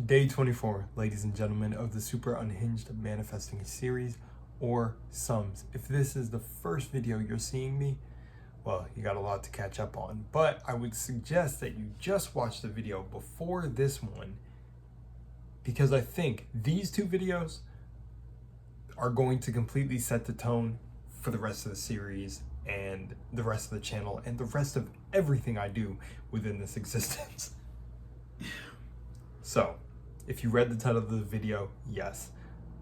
Day 24, ladies and gentlemen, of the Super Unhinged Manifesting series, or SUMS. If this is the first video you're seeing me, well, you got a lot to catch up on. But I would suggest that you just watch the video before this one, because I think these two videos are going to completely set the tone for the rest of the series and the rest of the channel and the rest of everything I do within this existence. So, if you read the title of the video, yes,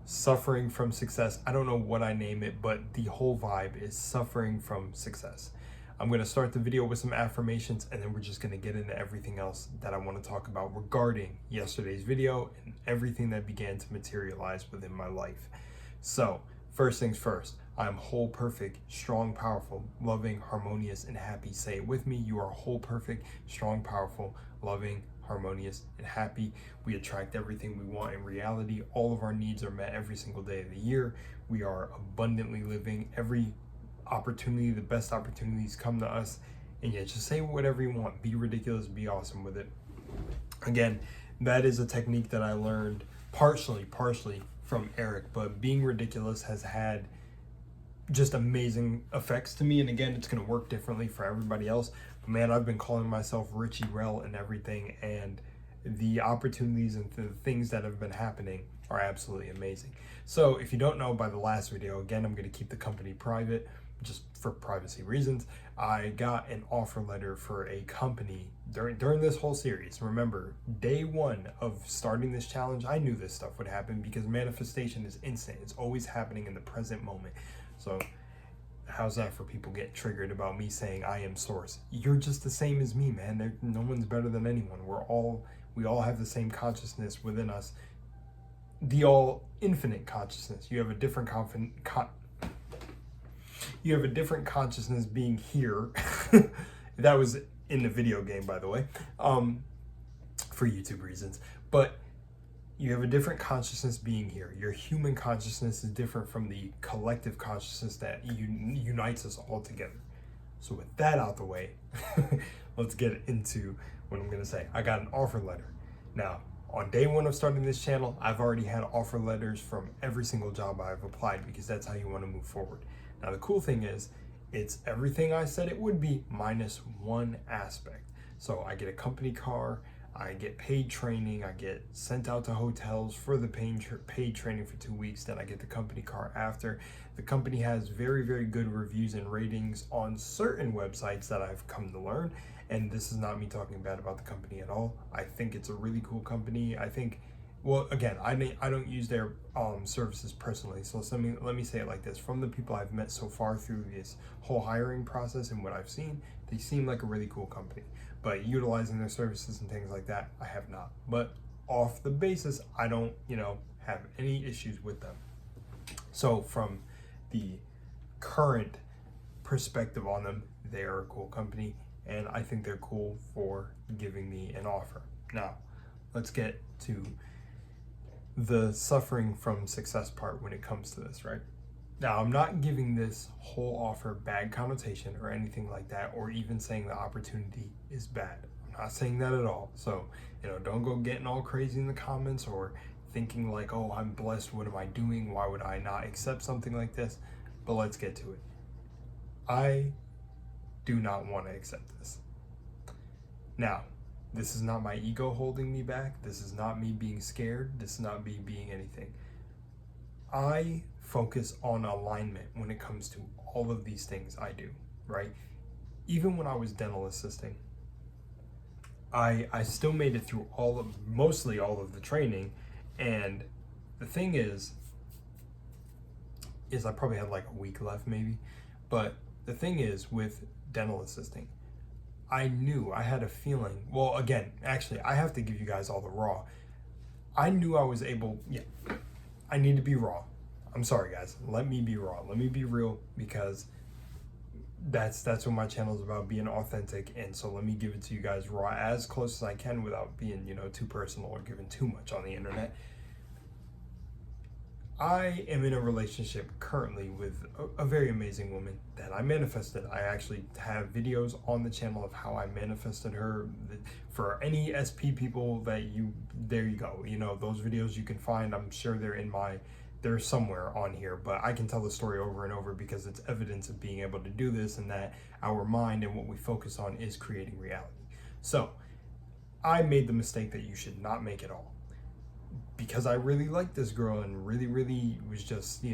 suffering from success. I don't know what I name it, but the whole vibe is suffering from success. I'm going to start the video with some affirmations, and then we're just going to get into everything else that I want to talk about regarding yesterday's video and everything that began to materialize within my life. So, first things first, I'm whole, perfect, strong, powerful, loving, harmonious, and happy. Say it with me. You are whole, perfect, strong, powerful, loving, harmonious, and happy. We attract everything we want in reality. All of our needs are met every single day of the year. We are abundantly living. Every opportunity, the best opportunities come to us. And yeah, just say whatever you want. Be ridiculous, be awesome with it. Again, that is a technique that I learned partially from Eric, but being ridiculous has had just amazing effects to me. And again, it's going to work differently for everybody else. But man, I've been calling myself Richie Rel and everything, and the opportunities and the things that have been happening are absolutely amazing. So if you don't know by the last video, again, I'm going to keep the company private just for privacy reasons. I got an offer letter for a company during this whole series. Remember, day one of starting this challenge, I knew this stuff would happen because manifestation is instant. It's always happening in the present moment. So how's that for people get triggered about me saying I am source? You're just the same as me, man. No one's better than anyone. We all have the same consciousness within us, the all infinite consciousness. You have a different consciousness being here. That was in the video game, by the way, for YouTube reasons. But you have a different consciousness being here. Your human consciousness is different from the collective consciousness that unites us all together. So with that out the way, let's get into what I'm going to say. I got an offer letter. Now, on day one of starting this channel, I've already had offer letters from every single job I've applied, because that's how you want to move forward. Now, the cool thing is, it's everything I said it would be minus one aspect. So I get a company car, I get paid training, I get sent out to hotels for the paid training for 2 weeks, then I get the company car after. The company has very, very good reviews and ratings on certain websites that I've come to learn, and this is not me talking bad about the company at all. I think it's a really cool company. I think, well, again, I don't use their services personally, so let me say it like this. From the people I've met so far through this whole hiring process and what I've seen, they seem like a really cool company. But utilizing their services and things like that, I have not. But off the basis, I don't, have any issues with them. So from the current perspective on them, they are a cool company, and I think they're cool for giving me an offer. Now, let's get to the suffering from success part when it comes to this, right? Now, I'm not giving this whole offer bad connotation or anything like that, or even saying the opportunity is bad. I'm not saying that at all. So, don't go getting all crazy in the comments or thinking like, oh, I'm blessed. What am I doing? Why would I not accept something like this? But let's get to it. I do not want to accept this. Now, this is not my ego holding me back. This is not me being scared. This is not me being anything. I focus on alignment when it comes to all of these things I do, right? Even when I was dental assisting, I still made it through mostly all of the training. And the thing is I probably had like a week left maybe. But the thing is, with dental assisting, I knew, I had a feeling, well, again, actually, I have to give you guys all the raw. I knew I was able, I need to be raw. I'm sorry, guys. Let me be raw. Let me be real, because that's what my channel is about, being authentic. And so let me give it to you guys raw, as close as I can, without being, too personal or giving too much on the internet. I am in a relationship currently with a very amazing woman that I manifested. I actually have videos on the channel of how I manifested her. For any SP people there you go. You know, those videos you can find, I'm sure they're somewhere on here, but I can tell the story over and over because it's evidence of being able to do this, and that our mind and what we focus on is creating reality. So I made the mistake that you should not make at all, because I really liked this girl and really was just,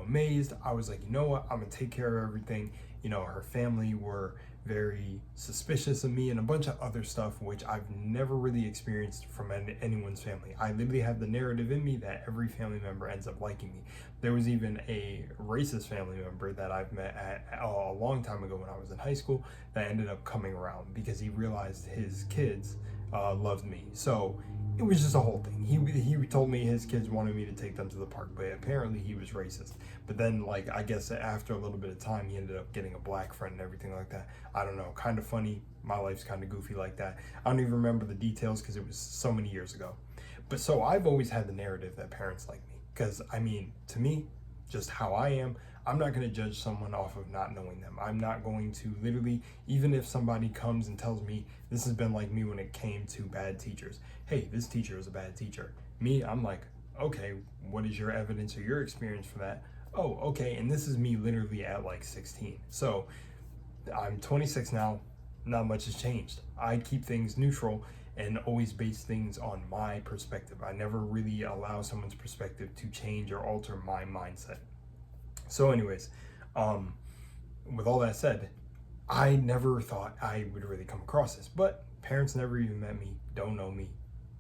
amazed. I was like, you know what, I'm gonna take care of everything. You know, her family were very suspicious of me and a bunch of other stuff, which I've never really experienced from anyone's family. I literally have the narrative in me that every family member ends up liking me. There was even a racist family member that I've met at a long time ago when I was in high school that ended up coming around because he realized his kids loved me. So it was just a whole thing. He told me his kids wanted me to take them to the park, but apparently he was racist. But then, like, I guess after a little bit of time, he ended up getting a black friend and everything like that. I don't know, kind of funny. My life's kind of goofy like that. I don't even remember the details because it was so many years ago. But so I've always had the narrative that parents like me. Because, I mean, to me, just how I am, I'm not going to judge someone off of not knowing them. I'm not going to literally, even if somebody comes and tells me, this has been like me when it came to bad teachers. Hey, this teacher is a bad teacher. Me, I'm like, okay, what is your evidence or your experience for that? Oh, okay, and this is me literally at like 16. So I'm 26 now, not much has changed. I keep things neutral and always base things on my perspective. I never really allow someone's perspective to change or alter my mindset. So anyways, with all that said, I never thought I would really come across this, but parents never even met me, don't know me,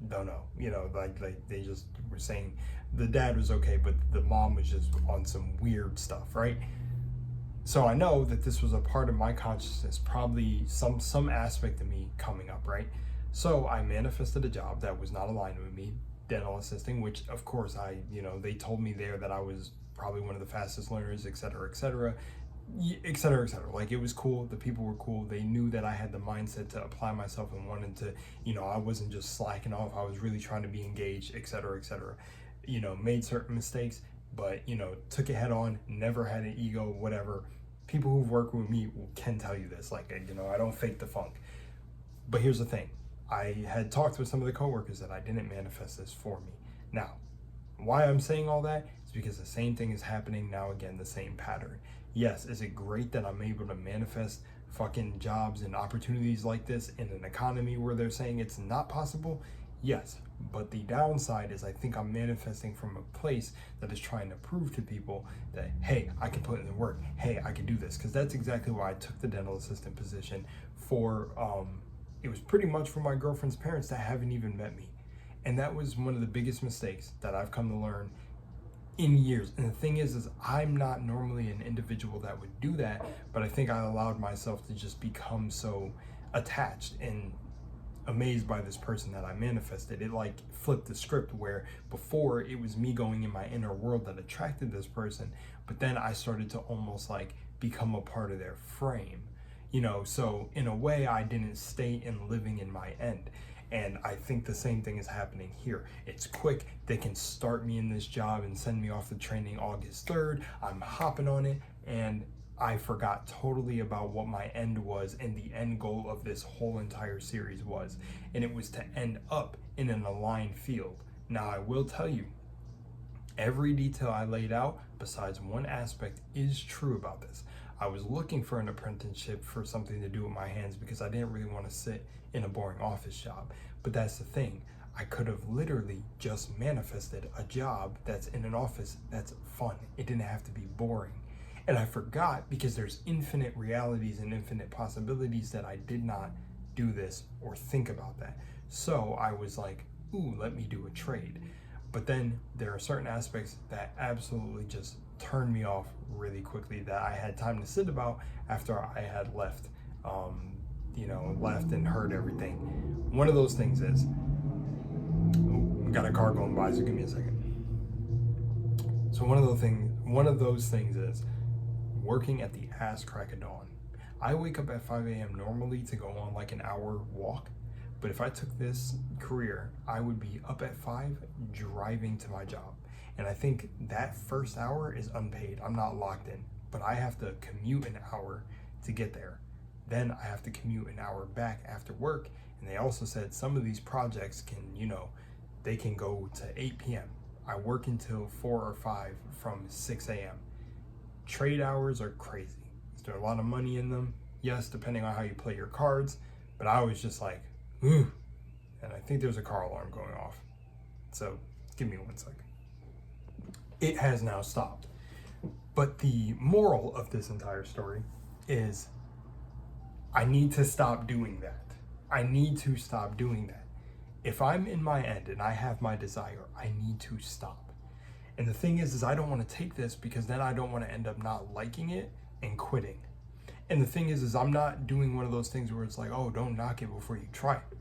don't know, like they just were saying the dad was okay, but the mom was just on some weird stuff, right? So I know that this was a part of my consciousness, probably some aspect of me coming up, right? So I manifested a job that was not aligned with me, dental assisting, which of course they told me there that I was probably one of the fastest learners, et cetera, et cetera, et cetera, et cetera. Like, it was cool. The people were cool. They knew that I had the mindset to apply myself and wanted to, I wasn't just slacking off. I was really trying to be engaged, et cetera, et cetera. Made certain mistakes, but, took it head on, never had an ego, whatever. People who've worked with me can tell you this. Like, I don't fake the funk. But here's the thing. I had talked with some of the coworkers that I didn't manifest this for me. Now, why I'm saying all that is because the same thing is happening now again, the same pattern. Yes, is it great that I'm able to manifest fucking jobs and opportunities like this in an economy where they're saying it's not possible? Yes, but the downside is I think I'm manifesting from a place that is trying to prove to people that, hey, I can put in the work. Hey, I can do this. Because that's exactly why I took the dental assistant position for, it was pretty much for my girlfriend's parents that haven't even met me. And that was one of the biggest mistakes that I've come to learn in years. And the thing is I'm not normally an individual that would do that, but I think I allowed myself to just become so attached and amazed by this person that I manifested. It like flipped the script, where before it was me going in my inner world that attracted this person, but then I started to almost like become a part of their frame, so in a way I didn't stay in living in my end. And I think the same thing is happening here. It's quick. They can start me in this job and send me off to training August 3rd. I'm hopping on it, and I forgot totally about what my end was and the end goal of this whole entire series was. And it was to end up in an aligned field. Now, I will tell you, every detail I laid out, besides one aspect, is true about this. I was looking for an apprenticeship for something to do with my hands because I didn't really want to sit in a boring office job. But that's the thing. I could have literally just manifested a job that's in an office that's fun. It didn't have to be boring. And I forgot, because there's infinite realities and infinite possibilities, that I did not do this or think about that. So I was like, ooh, let me do a trade. But then there are certain aspects that absolutely just turned me off really quickly that I had time to sit about after I had left, left and heard everything. One of those things is, we got a car going by, so give me a second. So one of those things is working at the ass crack of dawn. I wake up at 5 a.m. normally to go on like an hour walk. But if I took this career, I would be up at 5 driving to my job. And I think that first hour is unpaid. I'm not locked in, but I have to commute an hour to get there. Then I have to commute an hour back after work. And they also said some of these projects can, they can go to 8 p.m. I work until 4 or 5 from 6 a.m. Trade hours are crazy. Is there a lot of money in them? Yes, depending on how you play your cards. But I was just like, ooh. And I think there's a car alarm going off. So give me 1 second. It has now stopped. But the moral of this entire story is I need to stop doing that. I need to stop doing that. If I'm in my end and I have my desire, I need to stop. And the thing is I don't want to take this because then I don't want to end up not liking it and quitting. And the thing is I'm not doing one of those things where it's like, oh, don't knock it before you try it.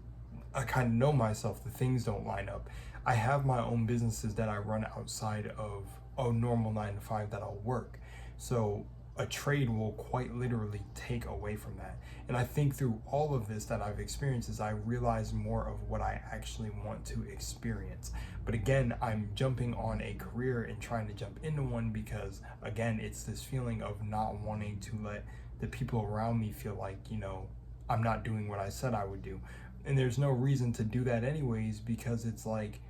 I kind of know myself, the things don't line up. I have my own businesses that I run outside of a normal 9 to 5 that I'll work. So a trade will quite literally take away from that. And I think through all of this that I've experienced is I realize more of what I actually want to experience. But again, I'm jumping on a career and trying to jump into one because, again, it's this feeling of not wanting to let the people around me feel like, I'm not doing what I said I would do. And there's no reason to do that anyways, because it's like,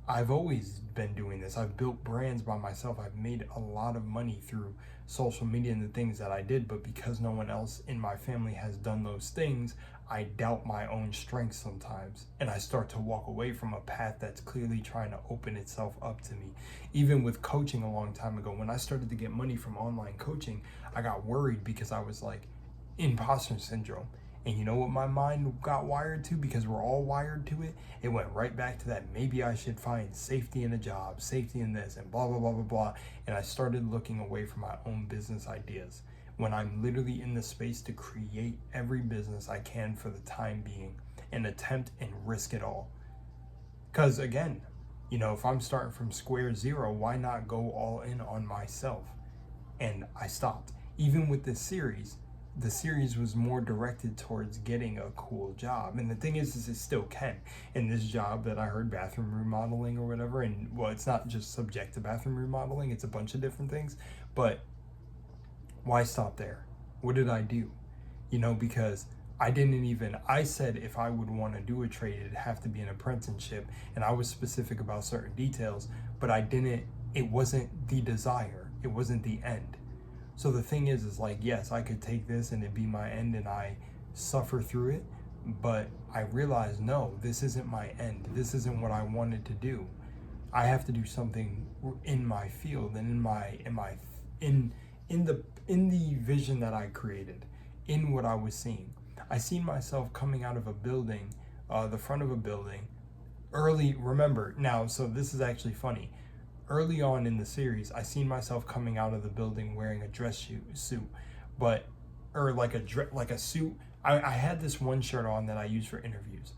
I've always been doing this. I've built brands by myself. I've made a lot of money through social media and the things that I did, but because no one else in my family has done those things, I doubt my own strength sometimes. And I start to walk away from a path that's clearly trying to open itself up to me. Even with coaching a long time ago, when I started to get money from online coaching, I got worried because I was like, imposter syndrome. And you know what my mind got wired to? Because we're all wired to it. It went right back to that. Maybe I should find safety in a job, safety in this, and blah, blah, blah, blah, blah. And I started looking away from my own business ideas when I'm literally in the space to create every business I can for the time being and attempt and risk it all. Because again, if I'm starting from square zero, why not go all in on myself? And I stopped. Even with this series, the series was more directed towards getting a cool job. And the thing is it still can. And this job that I heard, bathroom remodeling or whatever, and well, it's not just subject to bathroom remodeling, it's a bunch of different things. But why stop there? What did I do? Because I said if I would want to do a trade, it'd have to be an apprenticeship. And I was specific about certain details, but it wasn't the desire. It wasn't the end. So the thing is like, yes, I could take this and it'd be my end and I suffer through it, but I realized, no, this isn't my end. This isn't what I wanted to do. I have to do something in my field and in the vision that I created, in what I was seeing. I seen myself coming out of a building, the front of a building, remember now, so this is actually funny. Early on in the series, I seen myself coming out of the building wearing a dress suit, or like a suit. I had this one shirt on that I used for interviews.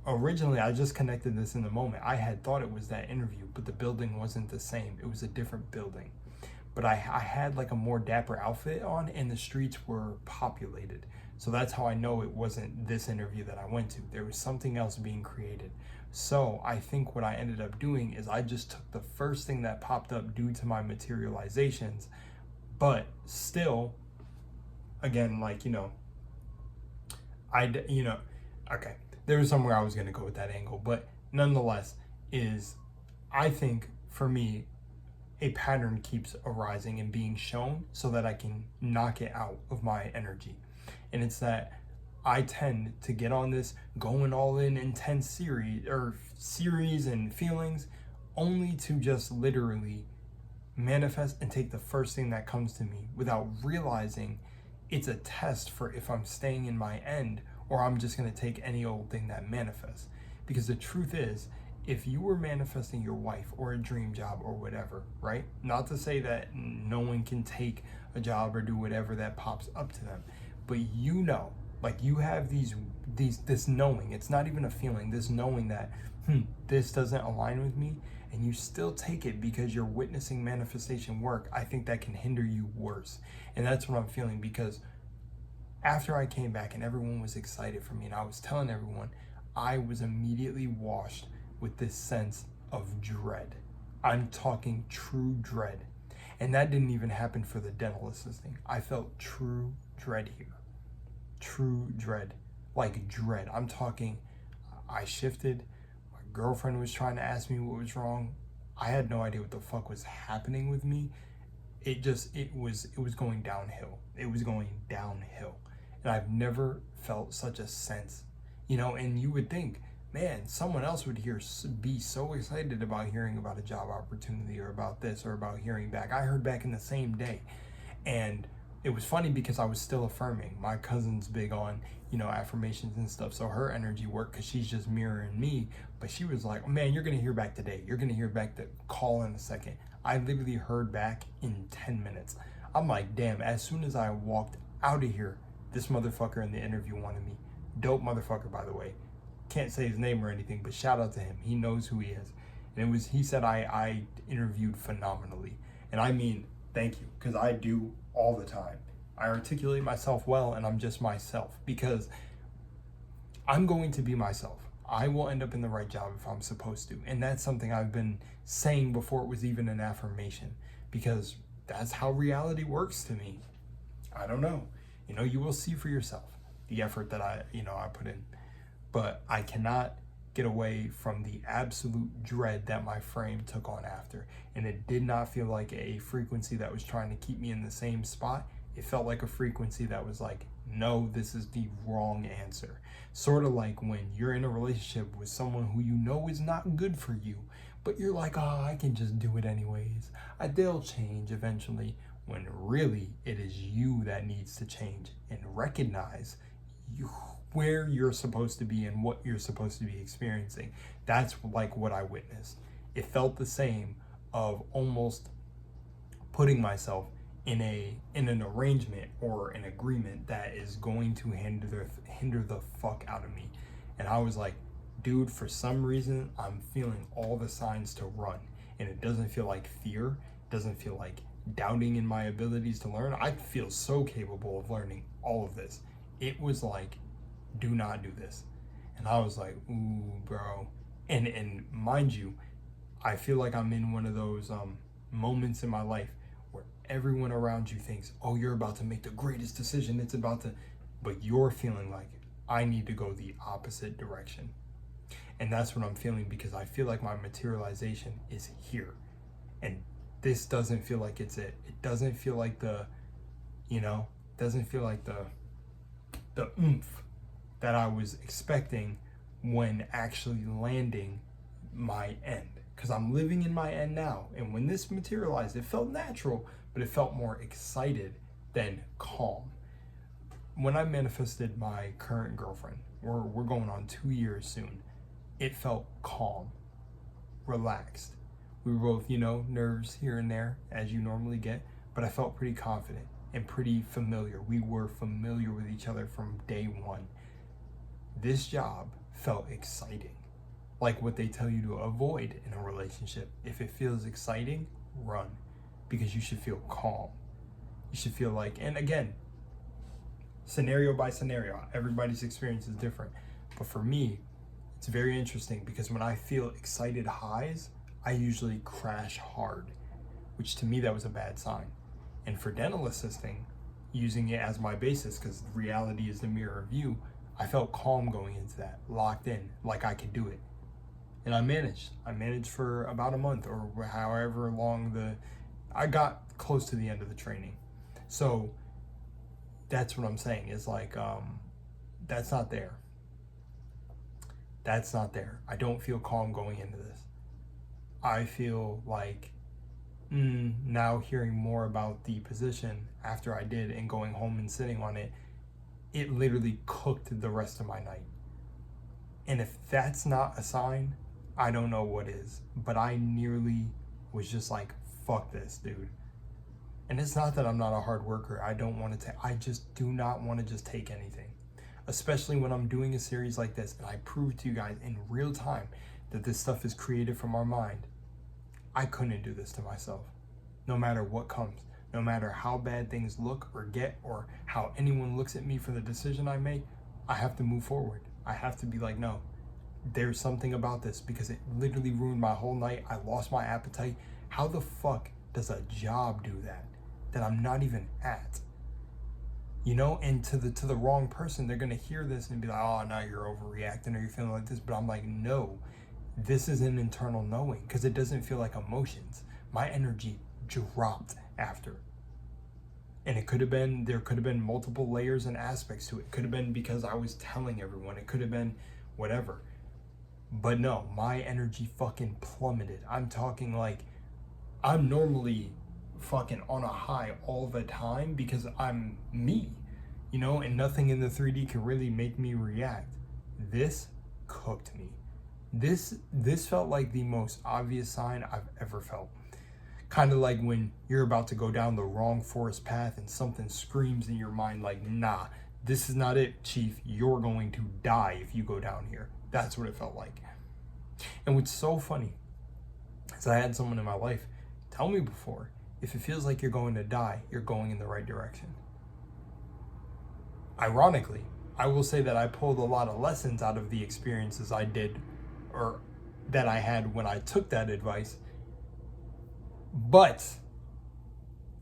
Originally, I just connected this in the moment. I had thought it was that interview, but the building wasn't the same. It was a different building. But I had like a more dapper outfit on, and the streets were populated. So that's how I know it wasn't this interview that I went to. There was something else being created. So I think what I ended up doing is I just took the first thing that popped up due to my materializations, but still, again, okay, there was somewhere I was going to go with that angle, but nonetheless I think for me, a pattern keeps arising and being shown so that I can knock it out of my energy. And it's that I tend to get on this going all in intense series and feelings only to just literally manifest and take the first thing that comes to me without realizing it's a test for if I'm staying in my end or I'm just going to take any old thing that manifests. Because the truth is, if you were manifesting your wife or a dream job or whatever, right? Not to say that no one can take a job or do whatever that pops up to them, but like you have this knowing, it's not even a feeling, this knowing that this doesn't align with me, and you still take it because you're witnessing manifestation work. I think that can hinder you worse. And that's what I'm feeling, because after I came back and everyone was excited for me and I was telling everyone, I was immediately washed with this sense of dread. I'm talking true dread. And that didn't even happen for the dental assisting. I felt true dread here. True dread. Like dread. I'm talking, I shifted. My girlfriend was trying to ask me what was wrong. I had no idea what the fuck was happening with me. It was going downhill. It was going downhill. And I've never felt such a sense, and you would think, man, someone else would be so excited about hearing about a job opportunity or about this or about hearing back. I heard back in the same day. And it was funny because I was still affirming. My cousin's big on, affirmations and stuff. So her energy worked because she's just mirroring me. But she was like, man, you're going to hear back today. You're going to hear back the call in a second. I literally heard back in 10 minutes. I'm like, damn, as soon as I walked out of here, this motherfucker in the interview wanted me. Dope motherfucker, by the way. Can't say his name or anything, but shout out to him. He knows who he is. And he said I interviewed phenomenally. And I mean, thank you, because I do all the time. I articulate myself well, and I'm just myself because I'm going to be myself. I will end up in the right job if I'm supposed to. And that's something I've been saying before it was even an affirmation, because that's how reality works to me. I don't know. You will see for yourself the effort that I put in. But I cannot get away from the absolute dread that my frame took on after. And it did not feel like a frequency that was trying to keep me in the same spot. It felt like a frequency that was like, no, this is the wrong answer. Sort of like when you're in a relationship with someone who is not good for you, but you're like, oh, I can just do it anyways. They'll change eventually, when really it is you that needs to change and recognize where you're supposed to be and what you're supposed to be experiencing. That's like what I witnessed. It felt the same of almost putting myself in an arrangement or an agreement that is going to hinder the fuck out of me. And I was like, dude, for some reason I'm feeling all the signs to run, and it doesn't feel like fear, it doesn't feel like doubting in my abilities to learn. I feel so capable of learning all of this. It was like, do not do this. And I was like, ooh, bro. And mind you, I feel like I'm in one of those moments in my life where everyone around you thinks, oh, you're about to make the greatest decision. But you're feeling like I need to go the opposite direction. And that's what I'm feeling, because I feel like my materialization is here. And this doesn't feel like it's it. It doesn't feel like the oomph that I was expecting when actually landing my end. Because I'm living in my end now. And when this materialized, it felt natural, but it felt more excited than calm. When I manifested my current girlfriend, we're going on 2 years soon, it felt calm, relaxed. We were both, nerves here and there, as you normally get, but I felt pretty confident and pretty familiar. We were familiar with each other from day one. This job felt exciting, like what they tell you to avoid in a relationship. If it feels exciting, run, because you should feel calm. You should feel like, and again, scenario by scenario, everybody's experience is different. But for me, it's very interesting, because when I feel excited highs, I usually crash hard, which to me, that was a bad sign. And for dental assisting, using it as my basis, because reality is the mirror of you, I felt calm going into that, locked in, like I could do it. And I managed. I managed for about a month, or however long I got close to the end of the training. So that's what I'm saying, is like, that's not there. That's not there. I don't feel calm going into this. I feel like now hearing more about the position after I did and going home and sitting on it, it literally cooked the rest of my night. And if that's not a sign, I don't know what is. But I nearly was just like, fuck this, dude. And it's not that I'm not a hard worker. I just do not want to just take anything. Especially when I'm doing a series like this and I prove to you guys in real time that this stuff is created from our mind. I couldn't do this to myself, no matter what comes, no matter how bad things look or get, or how anyone looks at me for the decision I make. I have to move forward. I have to be like, no, there's something about this because it literally ruined my whole night. I lost my appetite. How the fuck does a job do that I'm not even at? You know, and to the wrong person, they're gonna hear this and be like, oh, now you're overreacting or you're feeling like this. But I'm like, no, this is an internal knowing because it doesn't feel like emotions. My energy dropped after. And it could have been, there could have been multiple layers and aspects to it. It could have been because I was telling everyone. It could have been whatever. But no, my energy fucking plummeted. I'm talking like, I'm normally fucking on a high all the time because I'm me, you know, and nothing in the 3D can really make me react. This cooked me. This felt like the most obvious sign I've ever felt. Kind of like when you're about to go down the wrong forest path and something screams in your mind like, nah, this is not it, Chief. You're going to die if you go down here. That's what it felt like. And what's so funny is I had someone in my life tell me before, if it feels like you're going to die, you're going in the right direction. Ironically, I will say that I pulled a lot of lessons out of the experiences I did or that I had when I took that advice. But,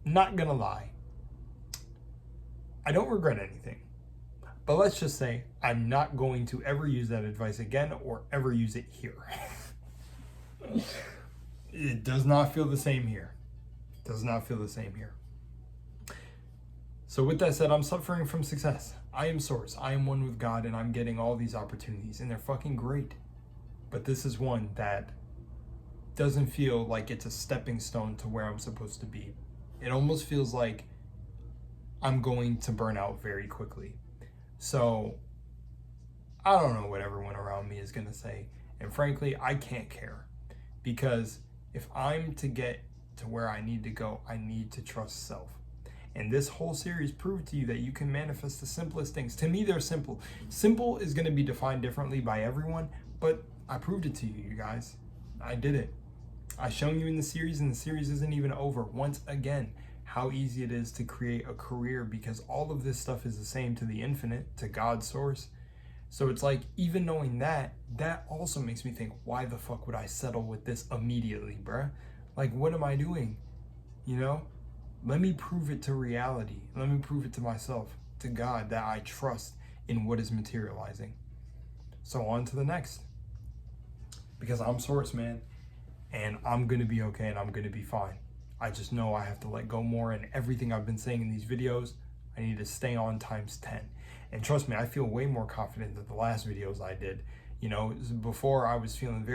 not gonna lie, I don't regret anything. But let's just say I'm not going to ever use that advice again or ever use it here. It does not feel the same here. Does not feel the same here. So with that said, I'm suffering from success. I am source. I am one with God, and I'm getting all these opportunities, and they're fucking great. But this is one that doesn't feel like it's a stepping stone to where I'm supposed to be. It almost feels like I'm going to burn out very quickly. So I don't know what everyone around me is going to say. And frankly, I can't care. Because if I'm to get to where I need to go, I need to trust self. And this whole series proved to you that you can manifest the simplest things. To me, they're simple. Simple is going to be defined differently by everyone, but I proved it to you, you guys. I did it. I've shown you in the series, and the series isn't even over. Once again, how easy it is to create a career because all of this stuff is the same to the infinite, to God's source. So it's like, even knowing that also makes me think, why the fuck would I settle with this immediately, bruh? Like, what am I doing? You know? Let me prove it to reality. Let me prove it to myself, to God, that I trust in what is materializing. So on to the next. Because I'm source, man. And I'm going to be okay and I'm going to be fine. I just know I have to let go more, and everything I've been saying in these videos, I need to stay on times 10. And trust me, I feel way more confident than the last videos I did. You know, before I was feeling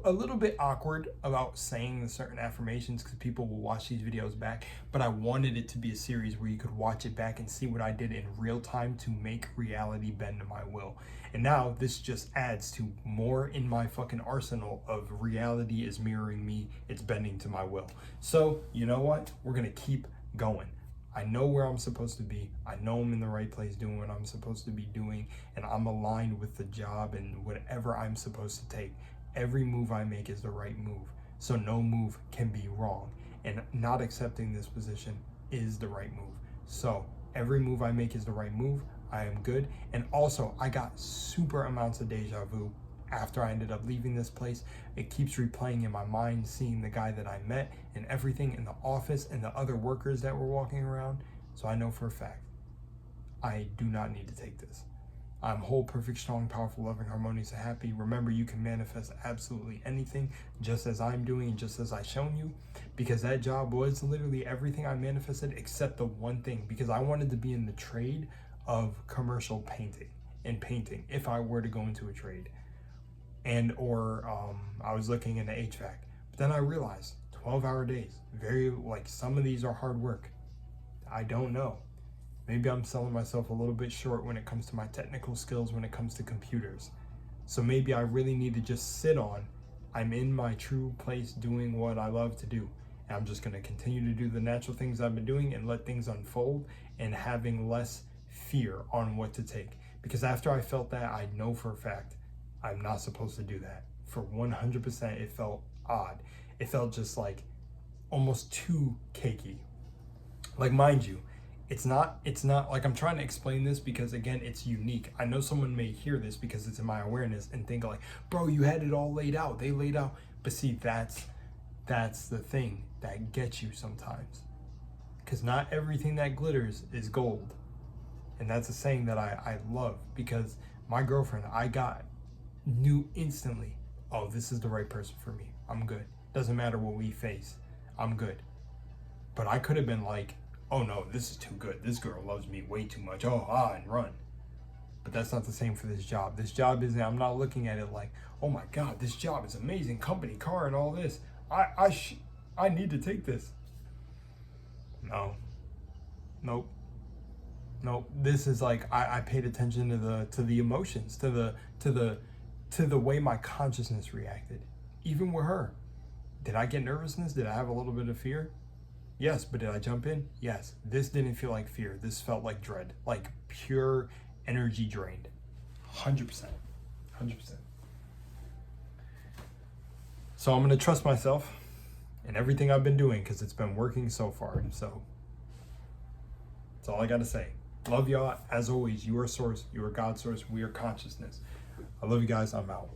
a little bit awkward about saying certain affirmations because people will watch these videos back, but I wanted it to be a series where you could watch it back and see what I did in real time to make reality bend to my will. And now this just adds to more in my fucking arsenal of reality is mirroring me, it's bending to my will. So, you know what? We're gonna keep going. I know where I'm supposed to be. I know I'm in the right place doing what I'm supposed to be doing, and I'm aligned with the job and whatever I'm supposed to take. Every move I make is the right move, so no move can be wrong, and not accepting this position is the right move. So every move I make is the right move. I am good. And also, I got super amounts of deja vu after I ended up leaving this place. It keeps replaying in my mind, seeing the guy that I met and everything in the office and the other workers that were walking around. So I know for a fact, I do not need to take this. I'm whole, perfect, strong, powerful, loving, harmonious, and happy. Remember, you can manifest absolutely anything, just as I'm doing and just as I've shown you, because that job was literally everything I manifested except the one thing, because I wanted to be in the trade of commercial painting and painting if I were to go into a trade. And I was looking into HVAC, but then I realized 12-hour days, some of these are hard work. I don't know. Maybe I'm selling myself a little bit short when it comes to my technical skills when it comes to computers. So maybe I really need to just sit on, I'm in my true place doing what I love to do. And I'm just going to continue to do the natural things I've been doing and let things unfold and having less fear on what to take. Because after I felt that, I know for a fact I'm not supposed to do that. For 100%, it felt odd. It felt just like almost too cakey. Like, mind you, It's not like I'm trying to explain this because again, it's unique. I know someone may hear this because it's in my awareness and think like, bro, you had it all laid out. They laid out. But see, that's the thing that gets you sometimes. Because not everything that glitters is gold. And that's a saying that I love, because my girlfriend, knew instantly, oh, this is the right person for me. I'm good. Doesn't matter what we face. I'm good. But I could have been like, oh no, this is too good. This girl loves me way too much. Oh, and run. But that's not the same for this job. This job isn't, I'm not looking at it like, oh my God, this job is amazing. Company car and all this. I need to take this. No. Nope. This is like, I paid attention to the emotions, to the way my consciousness reacted. Even with her. Did I get nervousness? Did I have a little bit of fear? Yes, but did I jump in? Yes. This didn't feel like fear. This felt like dread, like pure energy drained. 100%. 100%. So I'm going to trust myself in everything I've been doing because it's been working so far. So that's all I got to say. Love y'all. As always, you are source, you are God's source, we are consciousness. I love you guys. I'm out.